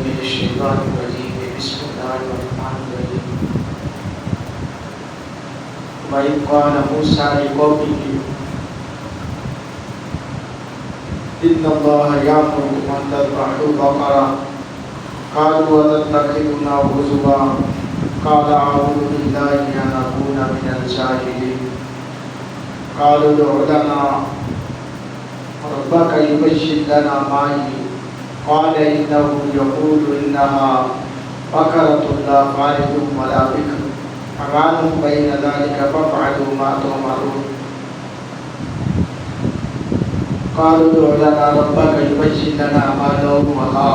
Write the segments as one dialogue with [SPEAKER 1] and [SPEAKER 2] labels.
[SPEAKER 1] من الشيطان الرجيم بسم الله الرحمن الرحيم وإذ قال موسى لقومه إن الله يأمركم أن تذبحوا بقرة قالوا أتتخذنا هزوا قال أعوذ بالله أن أكون من الجاهلين قالوا ادع لنا ربك يبين لنا ما هي قال إنه يقول إنها بقرة لا فارض ولا بكر عوان بين ذلك فافعلوا ما تؤمرون قالوا ادع لنا ربك يبين لنا ما لونها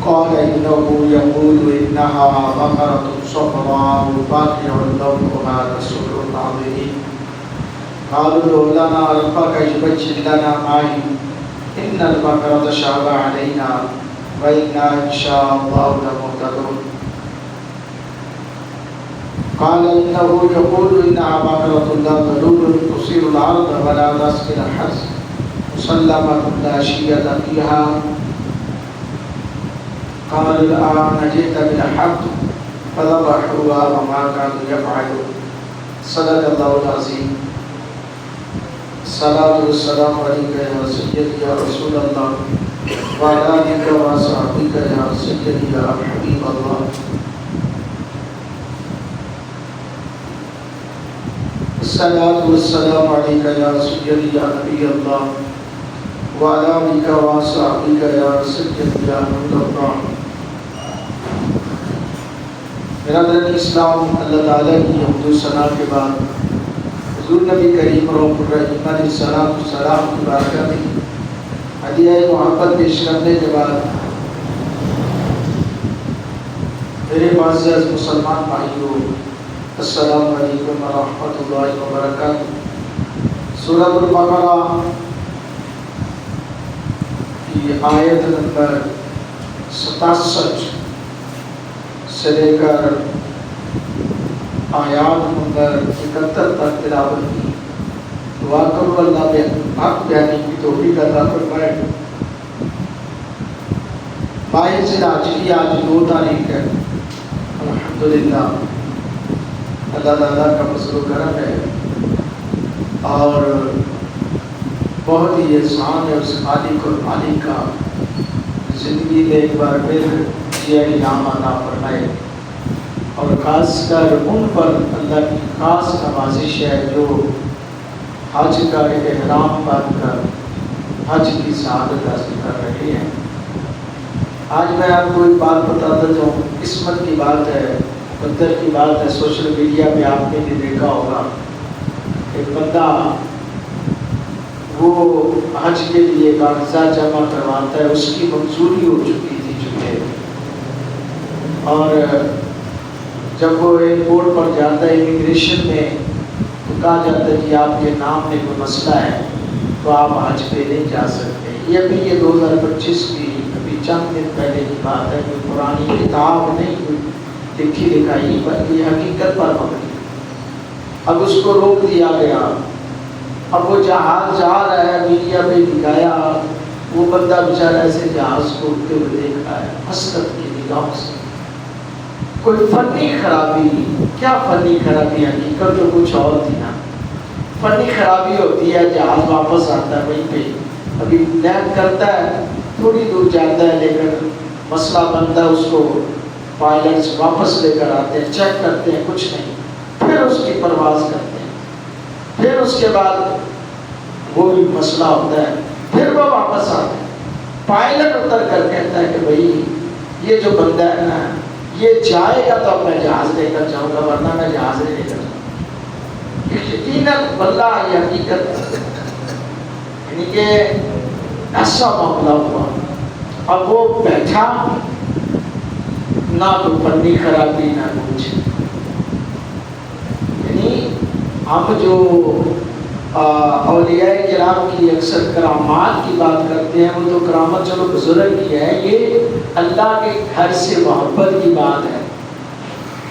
[SPEAKER 1] قال إنه يقول إنها بقرة صفراء فاقع لونها تسر الناظرين قالوا ادع لنا ربك يبين لنا ما هي إن البقرة تشابه علينا وإنا إن شاء الله لمهتدون قال إنه يقول إنها بقرة لا ذلول تصير الأرض ولا تسقي الحرث مسلمة لا شية فيها قال الآن جئت بالحق فذبحوها وما كانوا يفعلون صدق الله العظيم الصلاة والسلام عليك يا سيدي يا رسول الله وعلى آلك وصحبك يا سيدي يا حبيب الله الصلاة والسلام عليك يا سيدي يا نبي الله وعلى آلك وصحبك يا سيدي يا نور الله برادران اسلام، اللہ تعالیٰ کی حمد و ثنا کے بعد حضور نبی کریم رحمۃ اللہ علیہ السلام کی بارگاہ میں ہدیہ محبت پیش کرنے کے بعد میرے معزز مسلمان بھائیوں، السلام علیکم ورحمۃ اللہ وبرکاتہ۔ سورۃ البقرہ کی آیت نمبر 67 سے لے کر آیات نمبر 71 تک تلاوت کی۔ دعا کرو اللہ حق بیانی کی توفیق عطا فرمائے۔ باعث عاجزی آج 2 تاریخ ہے، الحمدللہ اللہ تعالیٰ کا فضل و کرم ہے اور بہت ہی احسان ہے اس خالق اور مالک کا، زندگی میں ایک بار پھر یہ انعام عطا فرمائے۔ اور خاص کر ان پر اللہ کی خاص نوازش ہے جو حج کا احرام باندھ کر حج کی سعادت حاصل کر رہے ہیں۔ آج میں آپ کو ایک بات بتاتا جاؤں، قسمت کی بات ہے، قدر کی بات ہے۔ سوشل میڈیا پہ آپ نے بھی دیکھا ہوگا، ایک بندہ وہ حج کے لیے کاغذات جمع کرواتا ہے، اس کی منظوری ہو چکی تھی چونکہ، اور جب وہ ایئرپورٹ پر جاتا ہے امیگریشن میں تو کہا جاتا ہے کہ آپ کے نام میں کوئی مسئلہ ہے تو آپ حج پہ نہیں جا سکتے۔ یہ ابھی یہ 2025 کی ابھی چند دن پہلے کی بات ہے، کوئی پرانی کتاب نہیں، کوئی لکھی لکھائی، بلکہ حقیقت پر مبنی۔ اب اس کو روک دیا گیا، اب وہ جہاز جا رہا ہے، میڈیا پہ دکھایا، وہ بندہ بیچارہ ایسے جہاز کو اڑتے ہوئے دیکھ رہا ہے حسرت کی نگاہوں سے۔ کوئی فنی خرابی، کیا فنی خرابی؟ حقیقت تو کچھ اور تھی نا۔ فنی خرابی ہوتی ہے جہاز واپس آتا ہے وہیں پہ، ابھی لینڈ کرتا ہے، تھوڑی دور جاتا ہے، لیکن مسئلہ بنتا ہے، اس کو پائلٹس واپس لے کر آتے ہیں، چیک کرتے ہیں، کچھ نہیں، پھر اس کی پرواز کرتے ہیں، پھر اس کے بعد وہ بھی مسئلہ ہوتا ہے، پھر وہ واپس آتے ہیں۔ پائلٹ اتر کر کہتا ہے کہ بھائی یہ جو بندہ ہے نا، یہ جائے گا تو اب میں جہاز لے کر جاؤں گا، ورنہ میں جہاز نہیں لے کر جاؤں گا۔ یقیناً واللہ یہ حقیقت ہے، یعنی کہ ایسا معاملہ ہوا۔ اب وہ بیٹھا، نہ تو فنی خرابی نہ کچھ۔ یعنی ہم جو اولیاء کرام کی اکثر کرامات کی بات کرتے ہیں، وہ تو کرامت چلو بزرگ کی ہے، یہ اللہ کے گھر سے محبت کی بات ہے،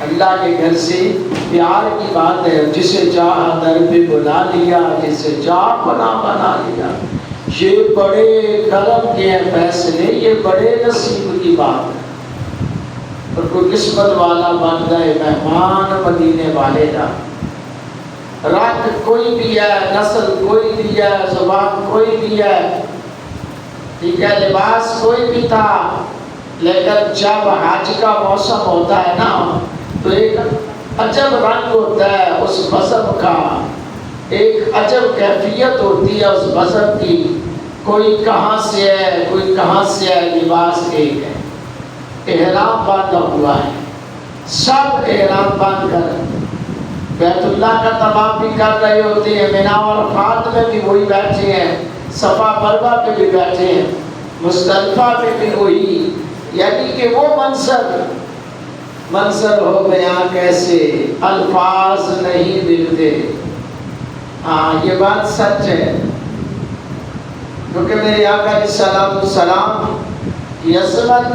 [SPEAKER 1] اللہ کے گھر سے پیار کی بات ہے۔ جسے چاہا در پہ بلا لیا، جسے چاہ بنا بنا لیا۔ یہ بڑے کرم کے ہیں فیصلے، یہ بڑے نصیب کی بات ہے۔ اور کوئی قسمت والا بن گئے مہمان مدینے والے کا، رنگ کوئی بھی ہے، نسل کوئی بھی ہے، زبان کوئی بھی ہے، ٹھیک ہے، لباس کوئی بھی تھا، لیکن جب حج کا موسم ہوتا ہے نا تو ایک عجب رنگ ہوتا ہے اس بزم کا، ایک عجب کیفیت ہوتی ہے اس بزم کی، کوئی کہاں سے ہے کوئی کہاں سے ہے، لباس ایک ہے، احرام باندھا ہوا ہے، سب احرام باندھ کر بیت اللہ کا طواف بھی کر رہے ہوتے ہیں، مینا اور عرفات میں بھی وہی بیٹھے ہیں، صفا مروہ پہ بھی بیٹھے ہیں، مزدلفہ پہ بھی وہی، یعنی کہ وہ منظر ہو بیان کیسے، الفاظ نہیں ملتے۔ ہاں یہ بات سچ ہے، کیونکہ میرے آقا علیہ السلام کی عظمت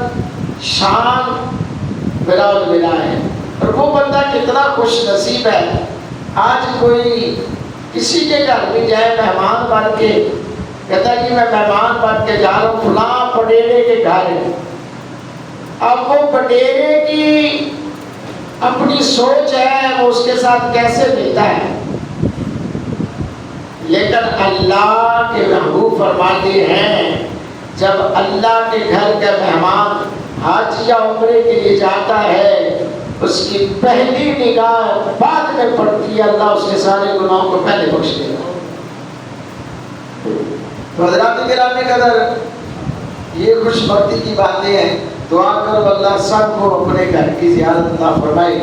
[SPEAKER 1] شان بلا البلا ہے، اور وہ بندہ کتنا خوش نصیب ہے، آج کوئی کسی کے گھر بھی جائے مہمان بن کے، کہتا ہے کہ میں مہمان بن کے جا رہا ہوں فلاں پڈیرے کے گھر ہے، اب وہ پڈیرے کی اپنی سوچ ہے وہ اس کے ساتھ کیسے ملتا ہے، لیکن اللہ کے محبوب فرماتے ہیں جب اللہ کے گھر کا مہمان حج یا عمرے کے لیے جاتا ہے، اس کی پہلی نگاہ بعد میں پڑتی ہے، اللہ اس کے سارے گناہوں کو پہلے بخش دے گا۔ تو حضرات گرامی قدر، یہ خوش بختی کی باتیں ہیں، دعا کرو اللہ سب کو اپنے گھر کی زیارت عطا فرمائے۔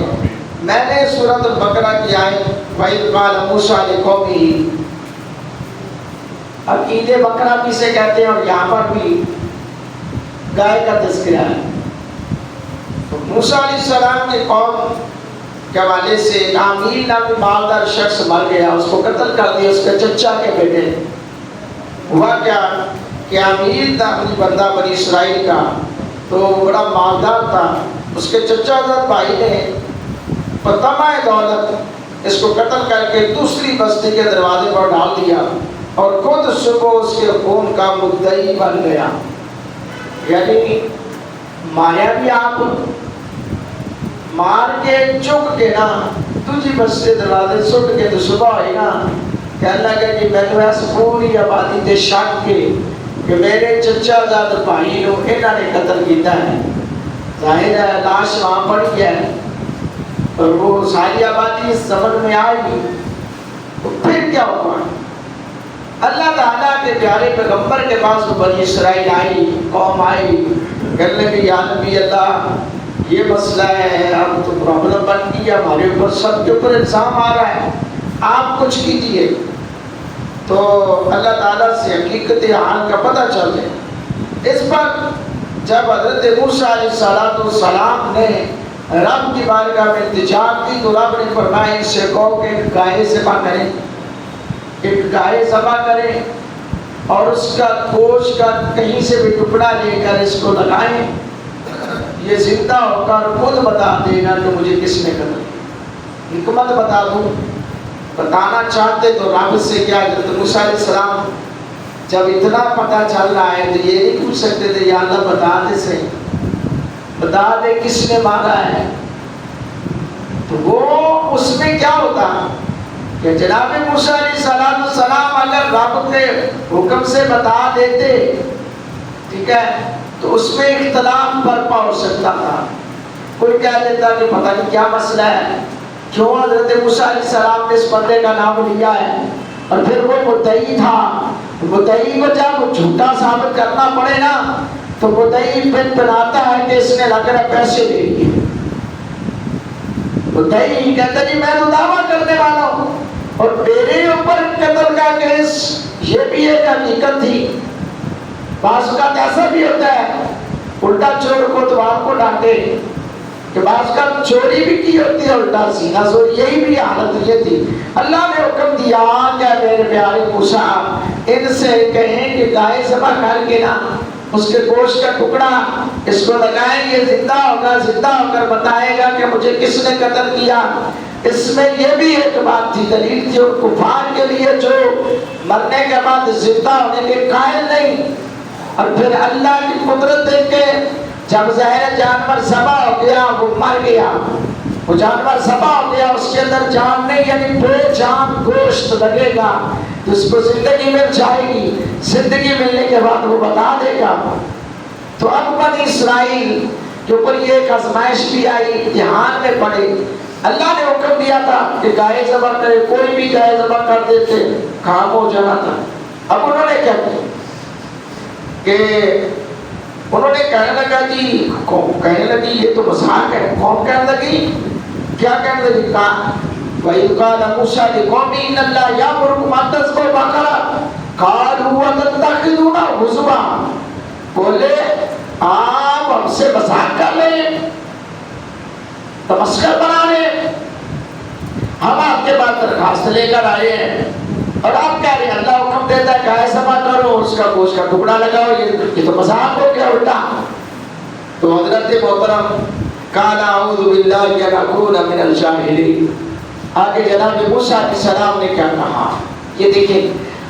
[SPEAKER 1] میں نے سورۃ البقرہ کی آیت وَإِذْ قَالَ مُوسَىٰ لِقَوْمِهِ، عقید بقرہ کسے کہتے ہیں، اور یہاں پر بھی گائے کا تذکرہ ہے۔ تو موسیٰ علیہ السلام کی قوم کے حوالے سے ایک عامیل نامی مالدار شخص مر گیا، اس کو قتل کر دیا، اس کے چچا کے بیٹے۔ ہوا کیا کہ عامیل تھا اپنی بندہ بنی اسرائیل کا، تو بڑا مالدار تھا، اس کے چچا زاد بھائی نے بطمع دولت اس کو قتل کر کے دوسری بستی کے دروازے پر ڈال دیا، اور خود صبح اس کے خون کا مدعی بن گیا۔ یعنی ماریا بھی آپ مار کے چک کے نا تجھی بستے دروازے سٹ کے تو صبح ہوئی نا، کہنے لگا کہ میں تو ایسا پوری آبادی تے شک کے کہ میرے چچا زاد بھائی نو انہوں نے قتل کیتا ہے، ظاہر ہے لاش وہاں پڑی ہے، اور وہ ساری آبادی اس سمجھ میں آئے گی، تو پھر کیا ہوگا؟ اللہ تعالیٰ کے پیارے پیغمبر کے پاس بنی اسرائیل آئی، قوم آئی، کہنے لگے یا نبی اللہ یہ مسئلہ ہے، اب تو پرابلم بن گئی، ہمارے اوپر سب کے اوپر الزام آ رہا ہے، آپ کچھ کیجئے۔ تو اللہ تعالیٰ سے حقیقت حال کا پتہ چل جائے۔ اس پر جب حضرت موسیٰ علیہ السلام نے رب کی بارگاہ میں التجا کی، تو رب نے فرمایا ان سے کہو کہ ایک گائے ذبح کریں، ایک گائے ذبح کریں، اور اس کا گوشت کا کہیں سے بھی ٹکڑا لے کر اس کو لگائیں، یہ زندہ ہو کر خود بتا دے گا کہ مجھے کس نے قتل کیا۔ حکمت بتا دوں، بتانا چاہتے تو رب سے کیا، حضرت موسیٰ علیہ السلام جب اتنا پتہ چل رہا ہے تو یہ نہیں پوچھ سکتے تھے یا اللہ بتا دے صحیح، بتا دے کس نے مارا ہے۔ تو وہ اس میں کیا ہوتا کہ جناب موسیٰ علیہ السلام اگر رب کے حکم سے بتا دیتے، ٹھیک ہے، تو اس میں اختلاف برپا ہو سکتا تھا، کوئی کہہ دیتا کہ پتہ نہیں کیا مسئلہ ہے، کیوں حضرت موسیٰ علیہ السلام نے اس بندے کا نام لیا ہے، اور پھر وہ مدعی تھا، مدعی کو جب جھوٹا ثابت کرنا پڑے نا تو مدعی پھر بناتا ہے کہ اس نے لگ رہا پیسے دے دیے، مدعی کہتا جی میں تو دعویٰ کرنے والا ہوں، اور میرے اوپر قتل کا کیس، یہ بھی ایک حقیقت تھی۔ بعض اوقات ایسا بھی ہوتا ہے الٹا چور کو دوار کو ڈانٹے، کہ بعض کا چوری بھی کی ہوتی ہے الٹا سینہ زور، یہی بھی حالت یہ تھی۔ اللہ نے حکم دیا کہ میرے پیارے موسیٰ ان سے کہیں کہ گائے ذبح کر کے نا اس کے گوشت کا ٹکڑا اس کو لگائیں، یہ زندہ ہوگا، زندہ ہو کر بتائے گا کہ مجھے کس نے قتل کیا۔ اس میں یہ بھی ایک بات تھی، دلیل تھی اور کفار کے لیے جو مرنے کے بعد زندہ ہونے کے قائل نہیں. اور پھر اللہ کی قدرت دیکھ کے جب ظاہر جانور ذبح ہو گیا وہ مر گیا, وہ جانور ذبح ہو گیا, اس کے اندر جان نہیں یعنی بے جان گوشت لگے گا تو اس کو زندگی مل جائے گی. زندگی ملنے کے بعد وہ بتا دے گا. تو اب بنی اسرائیل کے اوپر یہ ایک آزمائش بھی آئی, امتحان میں پڑے. اللہ نے حکم دیا تھا کہ گائے ذبح کرے, کوئی بھی گائے ذبح کر دیتے کام ہو جانا تھا. اب انہوں نے کیا کیا کہ انہوں نے کہنے لگا جی, کہنے لگی یہ تو مذاق ہے. قوم کہنے لگی, کیا کہنے لگی, کہا وَإِذْ قَالَ مُوسَىٰ لِقَوْمِهِ إِنَّ اللَّهَ يَأْمُرُكُمْ أَن تَذْبَحُوا بَقَرَةً قَالُوا أَتَتَّخِذُونَا هُزُوًا. بولے آپ ہم سے مذاق کر رہے ہیں, تمسخر بنا رہے ہیں. ہم آپ کے بعد درخواست لے کر آئے ہیں اور آپ کہہ رہے ہیں اللہ حکم دیتا ہے گائے ذبح کرو, اس کا گوشت کا ٹکڑا لگاؤ, یہ تو مذاق ہو گیا الٹا. تو حضرت محترم قال اعوذ باللہ ان اکون من الجاہلین. آگے جناب موسیٰ علیہ السلام نے کیا کہا, یہ دیکھیں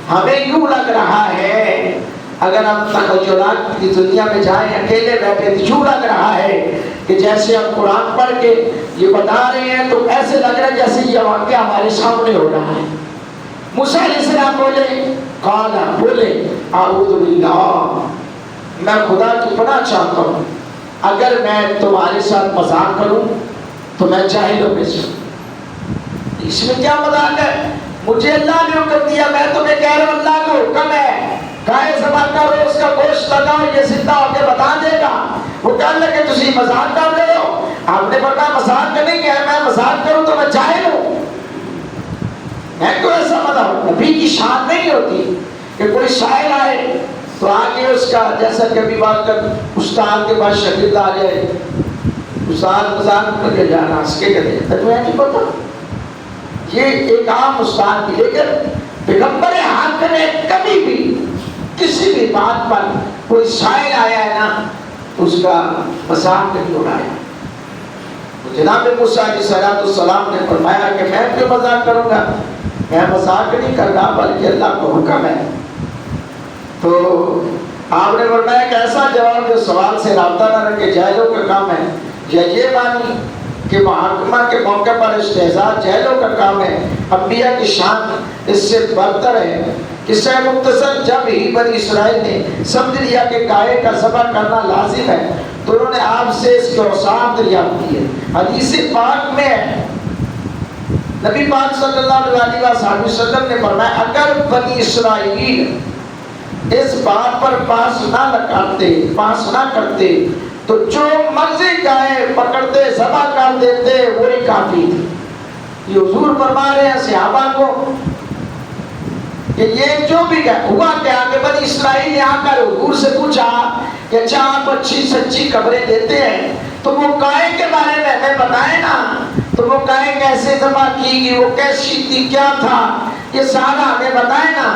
[SPEAKER 1] ہمیں یوں لگ رہا ہے اگر ہم تخیلات کی دنیا میں جائیں اکیلے بیٹھے تو یوں لگ رہا ہے کہ جیسے ہم قرآن پڑھ کے یہ بتا رہے ہیں تو ایسے لگ رہا ہے جیسے یہ واقعہ ہمارے سامنے ہو رہا ہے. موسیٰ علیہ السلام بولے اعوذ باللہ, میں خدا کی پناہ چاہتا ہوں, اگر میں تمہارے ساتھ مذاق کروں تو میں جاہلوں میں سے. اس میں کیا مذاق ہے, مجھے اللہ نے حکم دیا, میں تمہیں کہہ رہا ہوں اللہ کا حکم ہے گائے ذبح کرو, اس کا گوشت لگاؤ, یہ زندہ ہو کے بتا دے گا. وہ کہنے لگے تسی مذاق کر رہے ہو. آپ نے فرمایا مذاق نہیں کیا, میں مذاق کروں تو میں جاہل ہوں. میں تو ایسا مطلب نبی کی شان نہیں ہوتی کہ کوئی شاعر آئے تو آگے اس کا جیسا کبھی بات کر استاد کے پاس شاگرد آ جائے, استاد مذاق کر کے جانا اس کے کہتے ہیں تمہیں نہیں پتا. یہ ایک عام استاد کی, لیکن پیغمبر حق نے کبھی بھی کسی بھی بات پر کوئی شاعر آیا ہے نا اس کا مذاق نہیں اڑایا. جناب موسیٰ علیہ السلام نے فرمایا کہ میں کیوں مذاق کروں گا, میں مذاق نہیں کر رہا بلکہ اللہ کا حکم ہے. تو آپ نے فرمایا کہ ایسا جواب جو سوال سے رابطہ نہ رکھے جاہلوں کا کام ہے, یا یہ مانی کہ محاکمہ کے موقع پر استہزاء جاہلوں کا کام ہے. انبیاء کی شان اس سے برتر ہے. قصہ مختصر جب ہی بنی اسرائیل نے سمجھ لیا کہ گائے کا ذبح کرنا لازم ہے تو انہوں نے آپ سے اس کے اوصاف دریافت کیے. حدیث پاک میں نبی پاک صلی اللہ علیہ وسلم نے فرمایا اگر بنی اسرائیل اس بات پر پاس نہ کرتے تو جو مرضی گائے پکڑتے ذبح کر دیتے وہی کافی تھی. یہ حضور فرما رہے ہیں صحابہ کو کہ یہ جو بھی ہوا کیا کہ بنی اسرائیل نے آ کر حضور سے پوچھا کہ اچھا آپ اچھی سچی خبریں دیتے ہیں تو وہ گائے کے بارے میں ہمیں بتائیں نا, تو وہ گائے کیسے ذبح کی گئی, وہ کیسی تھی, کیا تھا, یہ سارا ہمیں بتائیں نا.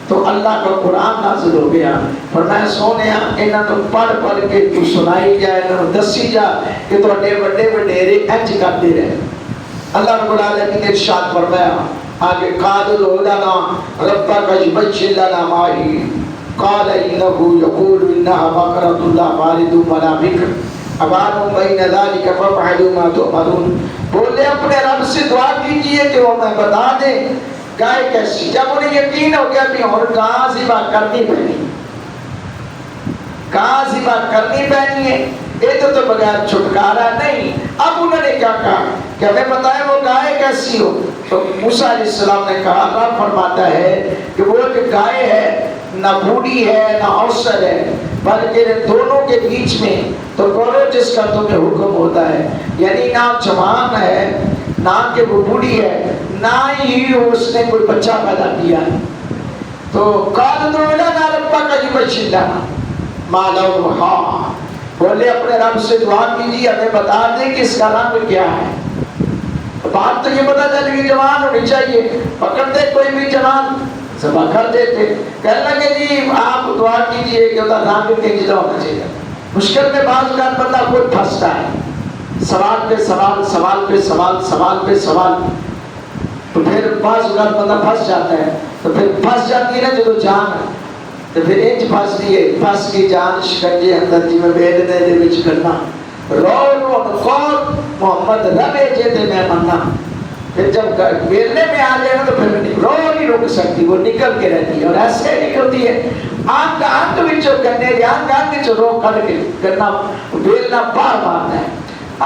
[SPEAKER 1] تو اللہ کا قرآن نازل ہو گیا, فرمایا سونے انہاں تو پڑھ پڑھ کے تو سنائی جائے, انہاں دسی جا کہ تو بڑے وڈیرے انج کرتے رہے. اللہ رب العالمین نے ارشاد فرمایا آگے قالوا لنا ربک یبین لنا ما ہی قال انه یقول انها بقرۃ لا فارض ولا بکر ابان بین ذلک فافعلوا ما تؤمرون. بولے اپنے رب سے دعا کیجئے کہ وہ میں بتا دے گائے کیسی. جب انہیں یقین ہو گیا کہ اور کہاں ذبح کرنی پڑنی ہے, یہ تو بغیر چھٹکارا نہیں. اب انہوں نے کیا کہا کہ ہمیں بتائیں وہ گائے کیسی ہو. تو موسیٰ علیہ السلام نے کہا رب فرماتا ہے کہ وہ ایک گائے ہے, نہ بوڑھی ہے نہ اوسر ہے, بلکہ دونوں کے بیچ میں تو کرو جس کا تمہیں حکم ہوتا ہے. یعنی نہ جوان ہے نہ کہ وہ بوڑھی ہے, نہ ہی اس نے کوئی بچہ پیدا کیا ہے. تو قالوا لنا ربک یبین لنا ما لونہا, بولے اپنے رب سے دعا کیجیے ہمیں بتا دیں کہ اس کا رنگ کیا ہے. بات تو یہ پتا چل گئی جوان ہونی چاہیے, پکڑتے کوئی بھی جوان ذبح کر دیتے. کہنے لگے جی آپ دعا کیجیے کہ اس کا رنگ کیجیے ہونا چاہیے. مشکل میں بعض اوقات بندہ خود پھنستا ہے, سوال پہ سوال, سوال پہ سوال, سوال پہ سوال. تو پھر بعض اوقات بندہ پھنس جاتا ہے، تو پھر پھنس جاتی ہے نا جدو جان، تو پھر انج پھنستی ہے، پھنس کی جان شکنجے اندر جی میں بیلنے دے وچ کرنا، رو رو کون محمد ربے جے تے میں مننا، پھر جب بیلنے میں آ جائے نا تو پھر رو نہیں رک سکتی، وہ نکل کے رہتی ہے، اور ایسے نکلتی ہے آنکھ آنکھ وچوں کرنے دی آنکھ آنکھ وچوں رو کھڑ کے کرنا بیلنا بار مارنا ہے۔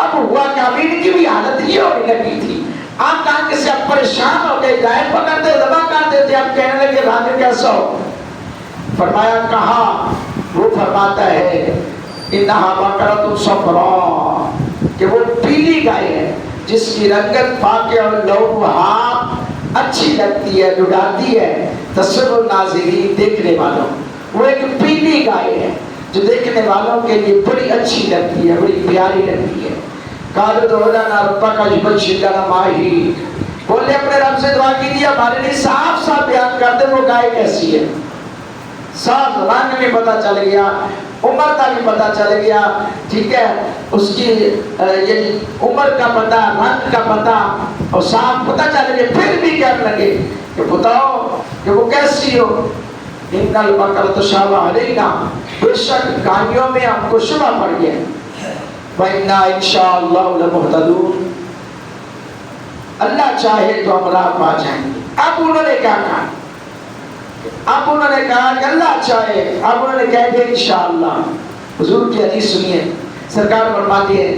[SPEAKER 1] اب ہوا کہ اب ان کی بھی حالت یہ ہونے لگی تھی، آنکھ آنکھ سے اب پریشان ہو گئے، گائے پکڑتے دبا کرتے تھے، اب کہنے لگے راجے کیسا ہو؟ فرمایا کہا، وہ فرماتا ہے انہا بقرۃ صفراء کہ وہ پیلی گائے ہے جس کی رنگت فاقع اور لونھا اچھی لگتی ہے، لڑاتی ہے تسر الناظرین دیکھنے والوں، وہ ایک پیلی گائے ہے جو دیکھنے والوں کے لیے بڑی اچھی لگتی ہے، بڑی پیاری لگتی ہے۔ قالوا ادع لنا ربک یبین لنا ما ہی، بولے اپنے رب سے دعا کیجیے ہمارے لیے صاف صاف بیان کر دے وہ گائے کیسی ہے۔ صاف رنگ بھی پتہ چل گیا، عمر کا بھی پتہ چل گیا، ٹھیک ہے، اس کی یعنی عمر کا پتہ، رنگ کا پتہ، اور صاف پتہ چل گیا، پھر بھی کہنے لگے کہ بتاؤ کہ وہ کیسی ہو۔ ان البقرۃ تشابہ علینا، بے شک گائیوں میں ہم کو شبہ پڑ گیا، وَإِنَّا إِنْ شَاءَ اللَّهُ لَمُهْتَدُونَ، اللہ چاہے تو ہم راہ پا جائیں گے۔ اب انہوں نے کیا کہا؟ اب انہوں نے کہا کہ اللہ چاہے، اب انہوں نے کہہ دیا انشاءاللہ۔ حضور کی حدیث سنیے، سرکار فرماتی ہے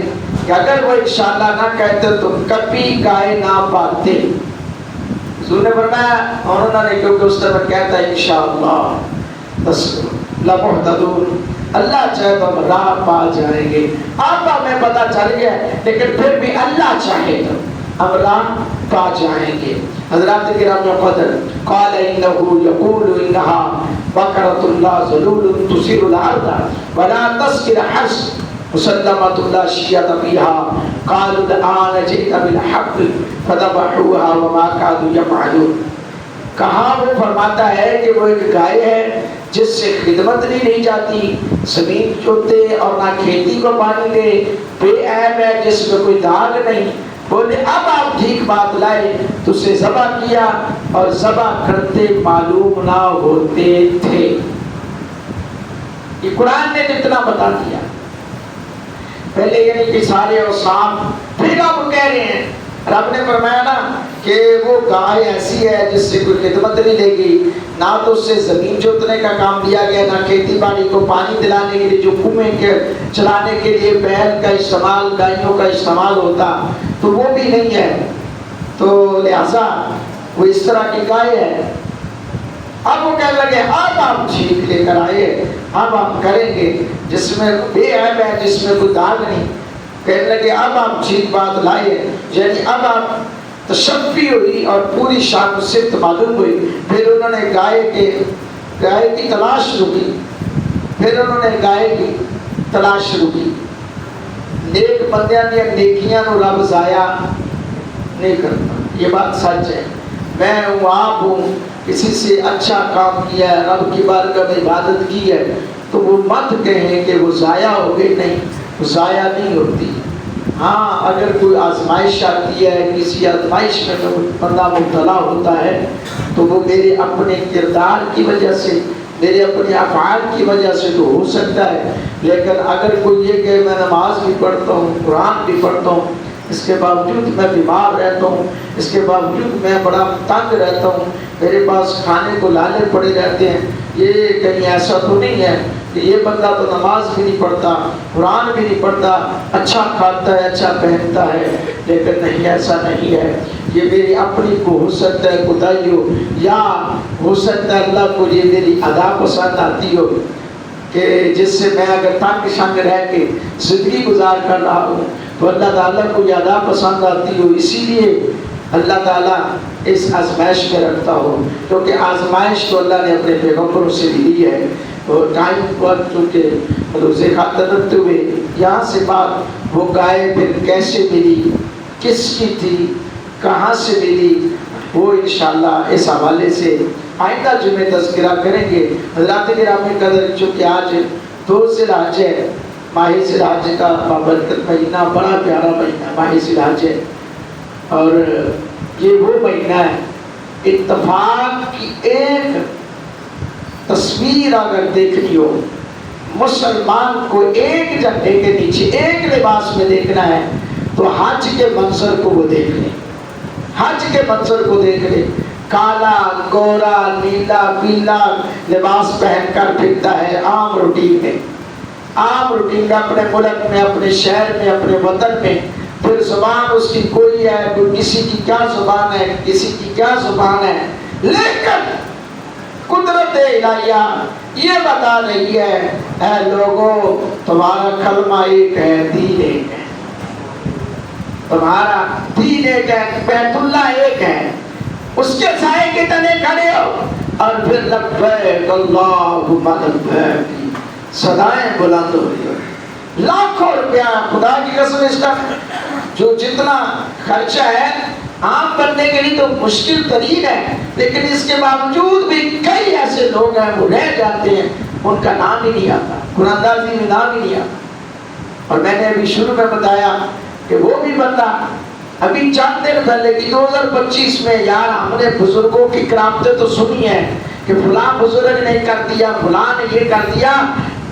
[SPEAKER 1] کہ اگر وہ انشاءاللہ نہ کہتے تو کبھی گائے نہ پاتے۔ حضور نے فرمایا، اور انہوں نے کیونکہ اس طرح کہتا ہے انشاءاللہ لمہتدون، اللہ چاہے تو ہم راہ پا جائیں گے۔ اب ہمیں پتہ چل گیا، لیکن پھر بھی اللہ چاہے تو ہم راہ پا جائیں گے۔ حضرات کرام قدر، قال انه يقول انها بقرۃ لا ذلول تثير الارض ولا تسقي الحرث مسلمة لا شية فيها قالوا الآن جئت بالحق فذبحوها وما كادوا يفعلون۔ کہاں وہ فرماتا ہے کہ وہ ایک گائے ہے جس سے خدمت نہیں لی جاتی، زمین جوتے اور نہ کھیتی کو پانی دے، بے عیب ہے جس میں کوئی داغ نہیں۔ بولے اب آپ ٹھیک بات لائے تو اسے ذبح کیا، اور ذبح کرتے معلوم نہ ہوتے تھے۔ یہ قرآن نے جتنا بتا دیا پہلے، یعنی کہ سارے اوصاف، پھر آپ کہہ رہے ہیں، رب نے فرمایا نا کہ وہ گائے ایسی ہے جس سے کوئی خدمت نہیں لے گی، نہ تو اس سے زمین جوتنے کا کام دیا گیا، نہ کھیتی باڑی کو پانی دلانے کے لیے جو کنویں کے چلانے کے لیے بیل کا استعمال، گائیوں کا استعمال ہوتا، تو وہ بھی نہیں ہے، تو لہذا وہ اس طرح کی گائے ہے۔ اب وہ کہنے لگے اب آپ ٹھیک لے کر آئے، اب ہم کریں گے جس میں بے عیب ہے، جس میں کوئی داغ نہیں۔ کہنے لگے اب آپ ٹھیک بات لائے، یعنی اب آپ تشفی ہوئی اور پوری شان و صفت معلوم ہوئی۔ پھر انہوں نے گائے کی تلاش شروع کی، پھر انہوں نے گائے کی تلاش شروع کی۔ نیک بندیاں دیا نیکیاں نو رب ضائع نہیں کرتا، یہ بات سچ ہے۔ میں ہوں، آپ ہوں، کسی سے اچھا کام کیا ہے، رب کی بارگاہ میں عبادت کی ہے، تو وہ مت کہیں کہ وہ ضائع ہو گئی، نہیں، وہ ضائع نہیں ہوتی۔ ہاں اگر کوئی آزمائش آتی ہے، کسی آزمائش میں بندہ مبتلا ہوتا ہے، تو وہ میرے اپنے کردار کی وجہ سے، میرے اپنے افعال کی وجہ سے تو ہو سکتا ہے، لیکن اگر کوئی یہ کہ میں نماز بھی پڑھتا ہوں، قرآن بھی پڑھتا ہوں، اس کے باوجود میں بیمار رہتا ہوں، اس کے باوجود میں بڑا تنگ رہتا ہوں، میرے پاس کھانے کو لالے پڑے رہتے ہیں، یہ کہیں ایسا تو نہیں ہے کہ یہ بندہ تو نماز بھی نہیں پڑھتا، قرآن بھی نہیں پڑھتا، اچھا کھاتا ہے، اچھا پہنتا ہے، لیکن نہیں، ایسا نہیں ہے۔ یہ میری اپنی کو ہو سکتا ہے خدائی ہو، یا ہو سکتا ہے اللہ کو یہ میری ادا پسند آتی ہو کہ جس سے میں اگر تنگ شنگ رہ کے زندگی گزار کر رہا ہوں تو اللہ تعالیٰ کو یہ ادا پسند آتی ہو، اسی لیے اللہ تعالیٰ اس آزمائش میں رکھتا ہو، کیونکہ آزمائش تو اللہ نے اپنے پیغمبروں سے بھی لی ہے۔ اور ٹائم پر چونکہ روزے خاطر رکھتے ہوئے یہاں سے بات، وہ گائے پھر کیسے ملی، کس کی تھی، کہاں سے ملی، وہ انشاءاللہ اس حوالے سے آئندہ جمعہ تذکرہ کریں گے۔ حضرات گرامی قدر، چونکہ آج 2 ذی الحجہ ہے، ماہ ذی الحجہ کا بابرکت مہینہ، بڑا پیارا مہینہ ماہ ذی الحجہ ہے، اور یہ وہ مہینہ ہے اتفاق کی ایک تصویر اگر دیکھنی ہو، مسلمان کو ایک جھنڈے کے نیچے ایک لباس میں دیکھنا ہے تو حج کے منظر کو وہ دیکھ لیں، حج کے منظر کو دیکھ لیں۔ کالا گورا نیلا پیلا لباس پہن کر پھرتا ہے عام روٹین میں، عام روٹین میں، اپنے ملک میں، اپنے شہر میں، اپنے وطن میں۔ پھر زبان اس کی کوئی ہے، کوئی کسی کی کیا زبان ہے، کسی کی کیا زبان ہے، لیکن قدرت الہیہ یہ بتا رہی ہے اے لوگوں تمہارا کلمہ ایک ہے، دین ایک ہے، تمہارا دین ایک ہے، بیت اللہ ایک ہے، اس کے سائے کے تلے کھڑے ہو، اور پھر لبیک اللہم لبیک کی صدائیں بلند ہو رہی ہو۔ لاکھوں روپیہ خدا کی قسم اس کا جو جتنا خرچہ ہے عام بننے کے لیے تو مشکل ترین ہے، لیکن اس کے باوجود بھی کئی ایسے لوگ ہیں وہ رہ جاتے ہیں، ان کا نام ہی نہیں آتا، قرآن اندازی میں نام ہی نہیں آتا۔ اور میں نے ابھی شروع میں بتایا کہ وہ بھی بندہ ابھی چند دن پہلے کی 2025 میں یار ہم نے بزرگوں کی کرامتیں تو سنی ہے کہ فلاں بزرگ نے کر دیا، فلاں نے یہ کر دیا۔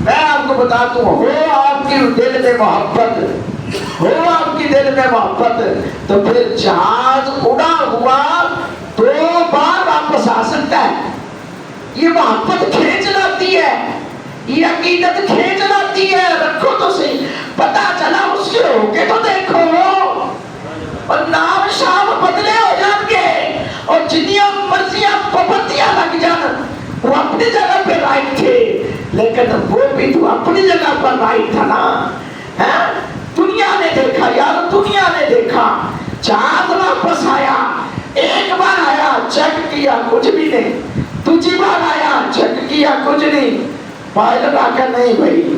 [SPEAKER 1] میں آپ کو بتاتا ہوں، ہو آپ کی دل میں محبت، ہو آپ کی دل میں محبت تو پھر جہاز اڑا ہوا 2 بار واپس آ سکتا ہے۔ یہ محبت کھینچ لاتی ہے، یہ عقیدت کھینچ لاتی ہے۔ رکھو تو صحیح، پتہ چلا اس کے ہو کے تو دیکھو، اور نام شام بدلے ہو جان کے اور جنیاں مرضیاں پابندیاں لگ جان، وہ اپنی جگہ پہ رائٹ تھے، لیکن وہ بھی تو اپنی جگہ پر رائٹ تھا نا۔ دنیا نے دیکھا یار، دنیا نے دیکھا، جہاز واپس آیا، ایک بار آیا چیک کیا کچھ بھی نہیں، دوسری بار آیا چیک کیا کچھ نہیں، پائلٹ آ کر نہیں بھائی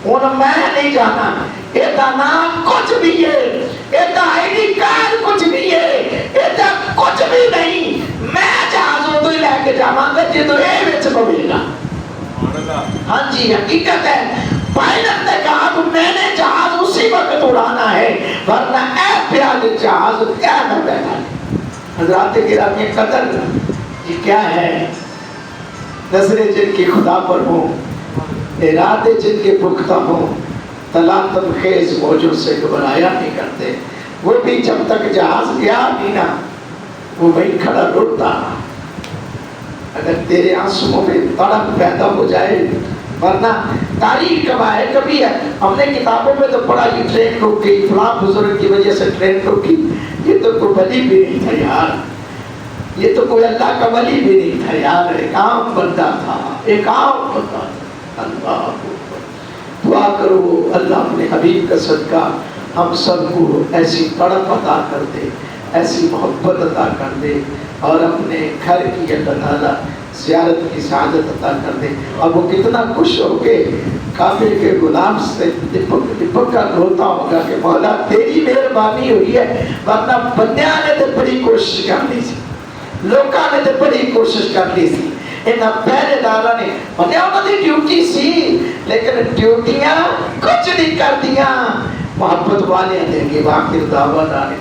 [SPEAKER 1] ان میں نہیں جانا، ایتا نام کچھ بھی ہے، ایتا آئی ڈی کارڈ کچھ بھی ہے، ایتا کچھ بھی نہیں، میں جہازوں تو ہی لے کے جاواں گا جی تو اے وچ پوے گا۔ ہاں جی حقیقت ہے، پائلٹ نے کہا تو میں نے جہاز اسی وقت اڑانا ہے، ورنہ اے پیارے جہاز کیا نہ بیٹھا۔ حضرات گرامی قدر یہ کیا ہے، نظریں جن کی خدا پر ہوں، ارادے جن کے پختہ ہوں، تلاطم خیز موجوں سے گھبرایا نہیں کرتے۔ وہ بھی جب تک جہاز گیا نہیں نا وہ وہیں کھڑا روتا۔ اگر تیرے آنسوؤں میں تڑپ پیدا ہو جائے، ورنہ تاریخ گواہ ہے، کبھی ہے ہم نے کتابوں میں تو پڑھا یہ ٹرین رک گئی، فلاں بزرگ کی وجہ سے ٹرین رک گئی، یہ تو کوئی ولی بھی نہیں تھا یار، یہ تو کوئی اللہ کا ولی بھی نہیں تھا یار، ایک عام بندہ تھا، ایک عام بندہ تھا۔ اللہ دعا کرو اللہ اپنے حبیب کا صدقہ ہم سب کو ایسی تڑپ عطا کر دے، ایسی محبت عطا کر دے، اور اپنے گھر کی اللہ تعالیٰ زیارت کی سعادت عطا کر دے۔ اب وہ کتنا خوش ہو کے کعبے کے غلام سے لپک کر روتا ہوگا کہ مولا تیری مہربانی ہوئی ہے، ورنہ بندیاں نے تو بڑی کوشش کر لی تھی، لوکاں نے تو بڑی کوشش کر لی تھی، ان پہرے داراں نے بندیاں انہوں نے ڈیوٹی سی لیکن ڈیوٹیاں کچھ نہیں کر دیا۔ محبت والے دیں گے، باقی دعوت آنے